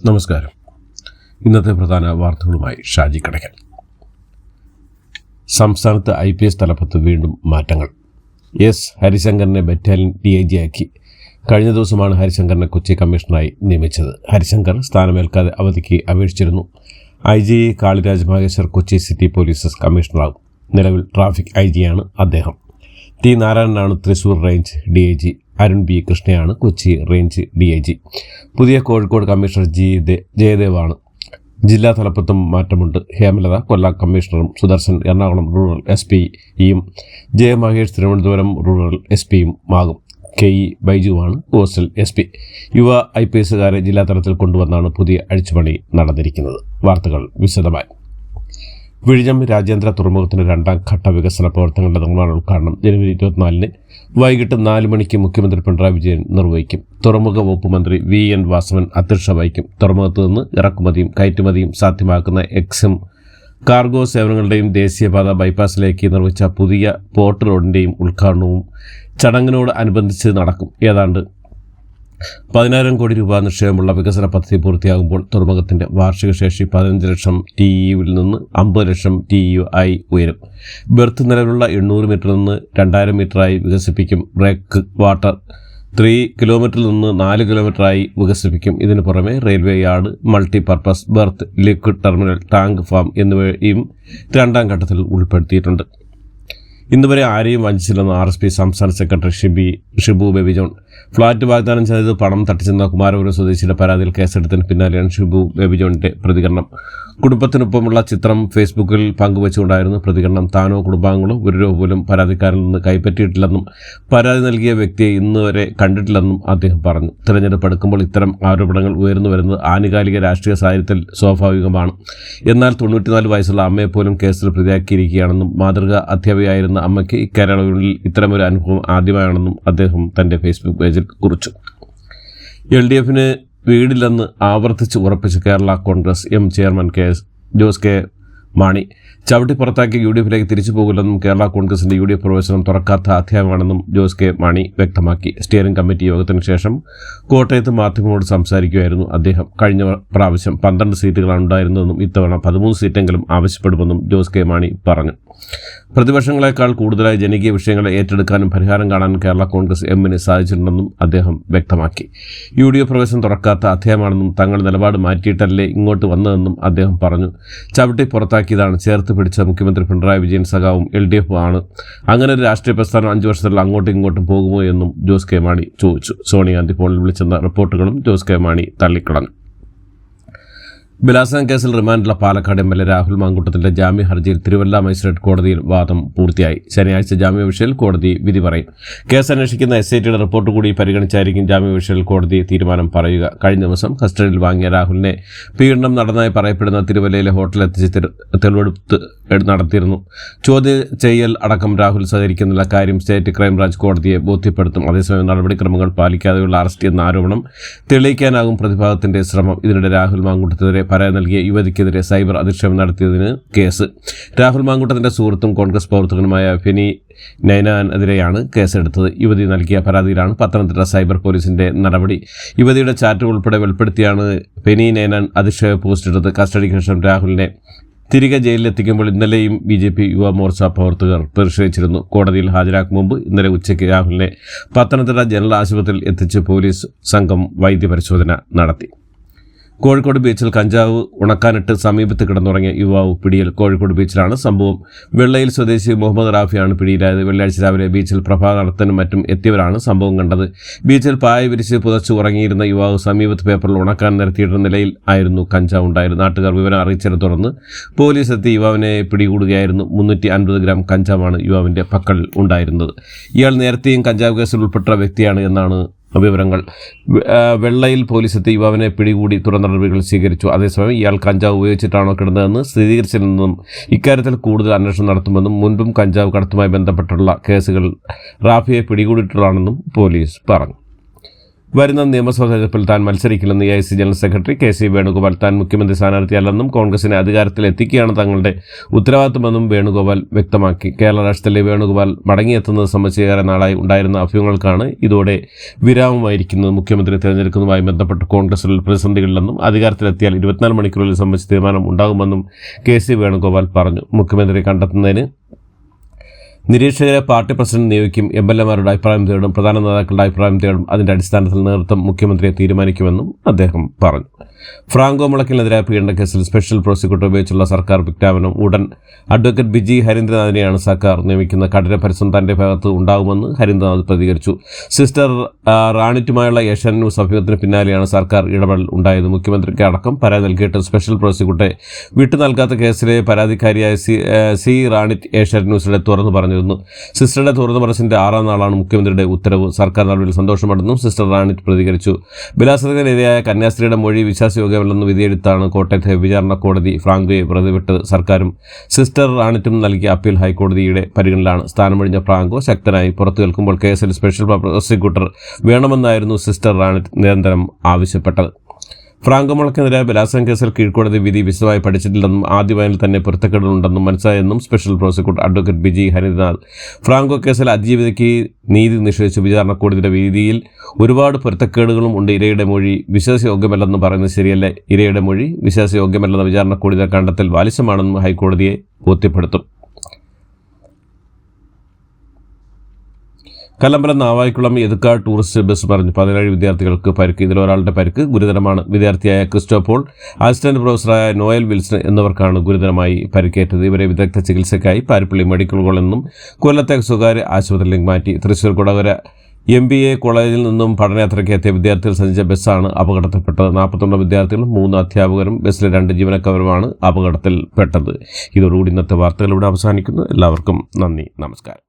നമസ്കാരം. ഇന്നത്തെ പ്രധാന വാർത്തകളുമായി ഷാജി കടയ്ക്കൽ. സംസ്ഥാനത്ത് IPS തലപ്പത്ത് വീണ്ടും മാറ്റങ്ങൾ. എസ് ഹരിശങ്കറിനെ ബറ്റാലിയൻ DIG ആക്കി. കഴിഞ്ഞ ദിവസമാണ് ഹരിശങ്കറിനെ കൊച്ചി കമ്മീഷണറായി നിയമിച്ചത്. ഹരിശങ്കർ സ്ഥാനമേൽക്കാതെ അവധിക്ക് അപേക്ഷിച്ചിരുന്നു. IG Kaliraj Maheshwar Kochi city police കമ്മീഷണറാകും. നിലവിൽ ട്രാഫിക് IG-യാണ് അദ്ദേഹം. T നാരായണനാണ് Thrissur range DIG. Arun B കൃഷ്ണയാണ് കൊച്ചി റേഞ്ച് DIG. പുതിയ കോഴിക്കോട് കമ്മീഷണർ ജയദേവാണ്. ജില്ലാ തലപ്പത്തും മാറ്റമുണ്ട്. ഹേമലത കൊല്ലം കമ്മീഷണറും സുദർശൻ എറണാകുളം റൂറൽ SP-യും ജയമഹേഷ് തിരുവനന്തപുരം റൂറൽ SP-യും ആകും. KE ബൈജുവാണ് കോസ്റ്റൽ SP. യുവ IPSകാരെ ജില്ലാ തലത്തിൽ കൊണ്ടുവന്നാണ് പുതിയ അഴിച്ചുപണി നടന്നിരിക്കുന്നത്. വാർത്തകൾ വിശദമായി. വിഴിഞ്ഞം രാജ്യാന്തര തുറമുഖത്തിന്റെ 2ാം ഘട്ട വികസന പ്രവർത്തനങ്ങളുടെ നിർമ്മാണോദ്ഘാടനം ജനുവരി 24 വൈകിട്ട് 4 മണിക്ക് മുഖ്യമന്ത്രി പിണറായി വിജയൻ നിർവഹിക്കും. തുറമുഖ വകുപ്പ് മന്ത്രി VN വാസവൻ അധ്യക്ഷത വഹിക്കും. തുറമുഖത്ത് നിന്ന് ഇറക്കുമതിയും കയറ്റുമതിയും സാധ്യമാക്കുന്ന എക്സും കാർഗോ സേവനങ്ങളുടെയും ദേശീയപാത ബൈപ്പാസിലേക്ക് നിർമ്മിച്ച പുതിയ പോർട്ട് റോഡിന്റെയും ഉദ്ഘാടനവും ചടങ്ങിനോട് അനുബന്ധിച്ച് നടക്കും. ഏതാണ്ട് 10,000 കോടി രൂപ നിക്ഷേപമുള്ള വികസന പദ്ധതി പൂർത്തിയാകുമ്പോൾ തുറമുഖത്തിന്റെ വാർഷിക ശേഷി 15 ലക്ഷം TEU-വിൽ നിന്ന് 50 ലക്ഷം TEU ആയി ഉയരും. ബെർത്ത് നിലവിലുള്ള 800 മീറ്ററിൽ നിന്ന് 2000 മീറ്ററായി വികസിപ്പിക്കും. ബ്രേക്ക് വാട്ടർ 3 കിലോമീറ്ററിൽ നിന്ന് 4 കിലോമീറ്ററായി വികസിപ്പിക്കും. ഇതിനു പുറമെ railway yard, multi purpose berth, liquid terminal, tank farm എന്നിവയും 2ാം ഘട്ടത്തിൽ ഉൾപ്പെടുത്തിയിട്ടുണ്ട്. ഇന്നുവരെ ആരെയും വഞ്ചിച്ചില്ലെന്ന് RSP സംസ്ഥാന സെക്രട്ടറി ഷിബു ബേബി ജോൺ. ഫ്ളാറ്റ് വാഗ്ദാനം ചെയ്ത് പണം തട്ടിച്ചെന്ന കുമാരപുരം സ്വദേശിയുടെ പരാതിയിൽ കേസെടുത്തതിന് പിന്നാലെയാണ് ഷിബു ബേബി ജോണിന്റെ പ്രതികരണം. കുടുംബത്തിനൊപ്പമുള്ള ചിത്രം ഫേസ്ബുക്കിൽ പങ്കുവച്ചുകൊണ്ടായിരുന്നു പ്രതികരണം. താനോ കുടുംബാംഗങ്ങളോ ഒരു രൂപ പോലും പരാതിക്കാരിൽ നിന്ന് കൈപ്പറ്റിയിട്ടില്ലെന്നും പരാതി നൽകിയ വ്യക്തിയെ ഇന്നുവരെ കണ്ടിട്ടില്ലെന്നും അദ്ദേഹം പറഞ്ഞു. തെരഞ്ഞെടുപ്പ് അടുക്കുമ്പോൾ ഇത്തരം ആരോപണങ്ങൾ ഉയർന്നു വരുന്നത് ആനുകാലിക രാഷ്ട്രീയ സാഹചര്യത്തിൽ സ്വാഭാവികമാണ്. എന്നാൽ 94 വയസ്സുള്ള അമ്മയെപ്പോലും കേസിൽ പ്രതിയാക്കിയിരിക്കുകയാണെന്നും മാതൃകാ അധ്യാപികയായിരുന്ന അമ്മയ്ക്ക് ഇക്കാലയളവിൽ ഇത്തരമൊരു അനുഭവം ആദ്യമായാണെന്നും അദ്ദേഹം തന്റെ ഫേസ്ബുക്ക് പേജിൽ കുറിച്ചു. LDF-ന് വീടില്ലെന്ന് ആവർത്തിച്ച് ഉറപ്പിച്ച Kerala Congress M chairman Jose K Mani ചവിട്ടി പുറത്താക്കി UDF-ലേക്ക് തിരിച്ചു പോകില്ലെന്നും കേരള കോൺഗ്രസിന്റെ UDF പ്രവേശനം തുറക്കാത്ത അധ്യായമാണെന്നും ജോസ് കെ മാണി വ്യക്തമാക്കി. സ്റ്റിയറിംഗ് കമ്മിറ്റി യോഗത്തിന് ശേഷം കോട്ടയത്ത് മാധ്യമങ്ങളോട് സംസാരിക്കുകയായിരുന്നു അദ്ദേഹം. കഴിഞ്ഞ പ്രാവശ്യം 12 സീറ്റുകളാണ് ഉണ്ടായിരുന്നതെന്നും ഇത്തവണ 13 സീറ്റെങ്കിലും ആവശ്യപ്പെടുമെന്നും ജോസ് കെ മാണി പറഞ്ഞു. പ്രതിപക്ഷങ്ങളെക്കാൾ കൂടുതലായി ജനകീയ വിഷയങ്ങളെ ഏറ്റെടുക്കാനും പരിഹാരം കാണാനും കേരള കോൺഗ്രസ് M-ന് സാധിച്ചിട്ടുണ്ടെന്നും അദ്ദേഹം വ്യക്തമാക്കി. UDF പ്രവേശനം തുറക്കാത്ത അധ്യായമാണെന്നും തങ്ങൾ നിലപാട് മാറ്റിയിട്ടല്ലേ ഇങ്ങോട്ട് വന്നതെന്നും അദ്ദേഹം പറഞ്ഞു. ചവിട്ടി പുറത്താക്കിയതാണ്, ചേർത്ത് പിടിച്ച മുഖ്യമന്ത്രി പിണറായി വിജയൻ സഖാവും LDF ആണ്. അങ്ങനെ ഒരു രാഷ്ട്രീയ പ്രസ്ഥാനം 5 വർഷത്തിൽ അങ്ങോട്ടും ഇങ്ങോട്ടും പോകുമോ എന്നും ജോസ് കെ മാണി ചോദിച്ചു. സോണിയാഗാന്ധി ഫോണിൽ വിളിച്ചെന്ന റിപ്പോർട്ടുകളും ജോസ് കെ മാണി തള്ളിക്കളഞ്ഞു. ബലാത്സംഗ കേസിൽ റിമാൻഡിലുള്ള പാലക്കാട് MLA രാഹുൽ മാങ്കൂട്ടത്തിന്റെ ജാമ്യ ഹർജിയിൽ തിരുവല്ല മജിസ്ട്രേറ്റ് കോടതിയിൽ വാദം പൂർത്തിയായി. ശനിയാഴ്ച ജാമ്യവിഷയത്തിൽ കോടതി വിധി പറയും. കേസ് അന്വേഷിക്കുന്ന SITയുടെ റിപ്പോർട്ട് കൂടി പരിഗണിച്ചായിരിക്കും ജാമ്യവിഷയത്തിൽ കോടതി തീരുമാനം പറയുക. കഴിഞ്ഞ ദിവസം കസ്റ്റഡിയിൽ വാങ്ങിയ രാഹുലിനെ പീഡനം നടന്നതായി പറയപ്പെടുന്ന തിരുവല്ലയിലെ ഹോട്ടലിൽ എത്തിച്ച് തെളിവെടുപ്പ് നടത്തിയിരുന്നു. ചോദ്യം ചെയ്യൽ അടക്കം രാഹുൽ സഹകരിക്കുന്നില്ല കാര്യം സ്റ്റേറ്റ് ക്രൈംബ്രാഞ്ച് കോടതിയെ ബോധ്യപ്പെടുത്തും. അതേസമയം നടപടിക്രമങ്ങൾ പാലിക്കാതെയുള്ള അറസ്റ്റ് എന്ന ആരോപണം തെളിയിക്കാനാകും പ്രതിഭാഗത്തിന്റെ ശ്രമം. ഇതിനിടെ രാഹുൽ മാങ്കൂട്ടത്തിനെതിരെ പരാതി നൽകിയ യുവതിക്കെതിരെ സൈബർ അധിക്ഷേപം നടത്തിയതിന് കേസ്. രാഹുൽ മാങ്കൂട്ടത്തിന്റെ സുഹൃത്തും കോൺഗ്രസ് പ്രവർത്തകനുമായ ഫെനി നൈനാനെതിരെയാണ് കേസെടുത്തത്. യുവതി നൽകിയ പരാതിയിലാണ് പത്തനംതിട്ട സൈബർ പോലീസിന്റെ നടപടി. യുവതിയുടെ ചാറ്റ് ഉൾപ്പെടെ വെളിപ്പെടുത്തിയാണ് ഫെനി നൈനാൻ അധിക്ഷേപ പോസ്റ്റ് ഇട്ടത്. കസ്റ്റഡിക്ക് ശേഷം രാഹുലിനെ തിരികെ ജയിലിലെത്തിക്കുമ്പോൾ ഇന്നലെയും BJP യുവമോർച്ച പ്രവർത്തകർ പ്രതിഷേധിച്ചിരുന്നു. കോടതിയിൽ ഹാജരാക്കും മുമ്പ് ഇന്നലെ ഉച്ചയ്ക്ക് രാഹുലിനെ പത്തനംതിട്ട ജനറൽ ആശുപത്രിയിൽ എത്തിച്ച് പോലീസ് സംഘം വൈദ്യപരിശോധന നടത്തി. കോഴിക്കോട് ബീച്ചിൽ കഞ്ചാവ് ഉണക്കാനിട്ട് സമീപത്ത് കിടന്നുറങ്ങിയ യുവാവ് പിടിയിൽ. കോഴിക്കോട് ബീച്ചിലാണ് സംഭവം. വെള്ളയിൽ സ്വദേശി മുഹമ്മദ് റാഫിയാണ് പിടിയിലായത്. വെള്ളിയാഴ്ച രാവിലെ ബീച്ചിൽ പ്രഭാത നടത്താനും മറ്റും എത്തിയവരാണ് സംഭവം കണ്ടത്. ബീച്ചിൽ പായ വിരിച്ച് പുതച്ച് ഉറങ്ങിയിരുന്ന യുവാവ് സമീപത്ത് പേപ്പറിൽ ഉണക്കാൻ നിരത്തിയിടുന്ന നിലയിൽ ആയിരുന്നു കഞ്ചാവ് ഉണ്ടായിരുന്നത്. നാട്ടുകാർ വിവരം അറിയിച്ചതിനെ തുടർന്ന് പോലീസ് എത്തി യുവാവിനെ പിടികൂടുകയായിരുന്നു. 350 ഗ്രാം കഞ്ചാവാണ് യുവാവിന്റെ പക്കൽ ഉണ്ടായിരുന്നത്. ഇയാൾ നേരത്തെയും കഞ്ചാവ് കേസിൽ ഉൾപ്പെട്ട വ്യക്തിയാണ് എന്നാണ് വിവരങ്ങൾ. വെള്ളയിൽ പോലീസെത്തി യുവാവിനെ പിടികൂടി തുടർ നടപടികൾ സ്വീകരിച്ചു. അതേസമയം ഇയാൾ കഞ്ചാവ് ഉപയോഗിച്ചിട്ടാണോ കിടന്നതെന്ന് സ്ഥിരീകരിച്ചില്ലെന്നും ഇക്കാര്യത്തിൽ കൂടുതൽ അന്വേഷണം നടത്തുമെന്നും മുൻപും കഞ്ചാവ് കടത്തുമായി ബന്ധപ്പെട്ടുള്ള കേസുകൾ റാഫിയെ പിടികൂടിയിട്ടുള്ളതാണെന്നും പോലീസ് പറഞ്ഞു. വരുന്ന നിയമസഭാ തെരഞ്ഞെടുപ്പിൽ താൻ മത്സരിക്കില്ലെന്ന് AICC general secretary KC Venugopal. താൻ മുഖ്യമന്ത്രി സ്ഥാനാർത്ഥിയല്ലെന്നും കോൺഗ്രസിനെ അധികാരത്തിൽ എത്തിക്കുകയാണ് തങ്ങളുടെ ഉത്തരവാദിത്തമെന്നും വേണുഗോപാൽ വ്യക്തമാക്കി. കേരള രാഷ്ട്രീയത്തിലെ വേണുഗോപാൽ മടങ്ങിയെത്തുന്നത് സംബന്ധിച്ച് ഏറെ നാളായി ഉണ്ടായിരുന്ന അഭ്യൂഹങ്ങൾക്കാണ് ഇതോടെ വിരാമമായിരിക്കുന്നത്. മുഖ്യമന്ത്രി തെരഞ്ഞെടുക്കുന്നതുമായി ബന്ധപ്പെട്ട് കോൺഗ്രസിൽ പ്രതിസന്ധികളില്ലെന്നും അധികാരത്തിലെത്തിയാൽ 24 മണിക്കൂറിൽ സംബന്ധിച്ച് തീരുമാനം ഉണ്ടാകുമെന്നും KC വേണുഗോപാൽ പറഞ്ഞു. മുഖ്യമന്ത്രി കണ്ടെത്തുന്നതിന് നിരീക്ഷകരെ പാർട്ടി പ്രസിഡന്റ് നിയോഗിക്കും. MLA-മാരുടെ അഭിപ്രായം തേടും. പ്രധാന നേതാക്കളുടെ അഭിപ്രായം തേടും. അതിന്റെ അടിസ്ഥാനത്തിൽ നേതൃത്വം മുഖ്യമന്ത്രിയെ തീരുമാനിക്കുമെന്നും അദ്ദേഹം പറഞ്ഞു. ഫ്രാങ്കോ മുളയ്ക്കലിനെതിരായ പീഡന കേസിൽ സ്പെഷ്യൽ പ്രോസിക്യൂട്ടർ ഉപയോഗിച്ചുള്ള സർക്കാർ വിജ്ഞാപനം ഉടൻ അഡ്വക്കേറ്റ് ബിജി ഹരീന്ദ്രനാഥിനെയാണ് സർക്കാർ നിയമിക്കുന്നത്. കഠിന പരിശ്രമം തന്റെ ഭാഗത്ത് ഉണ്ടാകുമെന്ന് ഹരീന്ദ്രനാഥ് പ്രതികരിച്ചു. സിസ്റ്റർ റാണിറ്റുമായുള്ള ഏഷ്യാനെറ്റ് ന്യൂസ് അഭിമുഖത്തിന് പിന്നാലെയാണ് സർക്കാർ ഇടപെടൽ ഉണ്ടായത്. മുഖ്യമന്ത്രിക്ക് അടക്കം പരാതി നൽകിയിട്ട് സ്പെഷ്യൽ പ്രോസിക്യൂട്ടറെ വിട്ടു നൽകാത്ത കേസിലെ പരാതിക്കാരിയായ സി റാണിറ്റ് ഏഷ്യാനെറ്റ് ന്യൂസിലെ തുറന്നു പറഞ്ഞിരുന്നു. സിസ്റ്ററുടെ തുറന്നു പറച്ചിലിന്റെ 6ാം നാളാണ് മുഖ്യമന്ത്രിയുടെ ഉത്തരവ്. സർക്കാർ നടപടിയിൽ സന്തോഷമുണ്ടെന്നും സിസ്റ്റർ റാണിറ്റ് പ്രതികരിച്ചു. ബലാത്സംഗത്തിനെതിരായ കന്യാസ്ത്രീയുടെ മൊഴി വിശ്വാസയോഗ്യമല്ലെന്ന് വിധിയെടുത്താണ് കോട്ടയത്തെ വിചാരണ കോടതി ഫ്രാങ്കോയെ വെറുതെ വിട്ടത്. സർക്കാരും സിസ്റ്റർ റാണിറ്റും നൽകിയ അപ്പീൽ ഹൈക്കോടതിയുടെ പരിഗണനയിലാണ്. സ്ഥാനമൊഴിഞ്ഞ ഫ്രാങ്കോ ശക്തനായി പുറത്തു നിൽക്കുമ്പോൾ കേസിൽ സ്പെഷ്യൽ പ്രോസിക്യൂട്ടർ വേണമെന്നായിരുന്നു സിസ്റ്റർ റാണിറ്റ് നിരന്തരം ആവശ്യപ്പെട്ടത്. ഫ്രാങ്കോ മുളയ്ക്കലിനെതിരായ ബലാത്സംഗ കേസിൽ കീഴ്ക്കോടതി വിധി വിശദമായി പഠിച്ചിട്ടില്ലെന്നും ആദ്യ വായനയിൽ തന്നെ പൊരുത്തക്കേടുകളുണ്ടെന്നും മനസ്സിലായെന്നും special prosecutor advocate Biji Harindranath. Franco കേസിൽ അതിജീവിതയ്ക്ക് നീതി നിഷേധിച്ചു. വിചാരണ കോടതിയുടെ വിധിയിൽ ഒരുപാട് പൊരുത്തക്കേടുകളും ഉണ്ട്. ഇരയുടെ മൊഴി വിശ്വാസയോഗ്യമല്ലെന്ന് പറയുന്നത് ശരിയല്ല. ഇരയുടെ മൊഴി വിശ്വാസയോഗ്യമല്ലെന്ന വിചാരണ കോടതിയുടെ കണ്ടെത്തൽ ബാലിശമാണെന്നും ഹൈക്കോടതിയെ ബോധ്യപ്പെടുത്തും. കല്ലമ്പലം നാവായിക്കുളം എതുക്കാട് ടൂറിസ്റ്റ് ബസ് മറിഞ്ഞ് 17 വിദ്യാർത്ഥികൾക്ക് പരിക്ക്. ഇതിലൊരാളുടെ പരിക്ക് ഗുരുതരമാണ്. വിദ്യാർത്ഥിയായ ക്രിസ്റ്റോപോൾ, അസിസ്റ്റന്റ് പ്രൊഫസറായ നോയൽ വിൽസൺ എന്നിവർക്കാണ് ഗുരുതരമായി പരിക്കേറ്റത്. ഇവരെ വിദഗ്ധ ചികിത്സയ്ക്കായി പാരിപ്പള്ളി മെഡിക്കൽ കോളേജിൽ നിന്നും കൊല്ലത്തെ സ്വകാര്യ ആശുപത്രിയിലേക്ക് മാറ്റി. തൃശ്ശൂർ കൊടകര MBA കോളേജിൽ നിന്നും പഠനയാത്രയ്ക്ക് എത്തിയ വിദ്യാർത്ഥികൾ സഞ്ചരിച്ച ബസ്സാണ് അപകടത്തിൽപ്പെട്ടത്. 49 വിദ്യാർത്ഥികളും 3 അധ്യാപകരും ബസ്സിലെ 2 ജീവനക്കാരുമാണ് അപകടത്തിൽപ്പെട്ടത്. ഇതോടുകൂടി ഇന്നത്തെ വാർത്തകൾ ഇവിടെ അവസാനിക്കുന്നു. എല്ലാവർക്കും നന്ദി, നമസ്കാരം.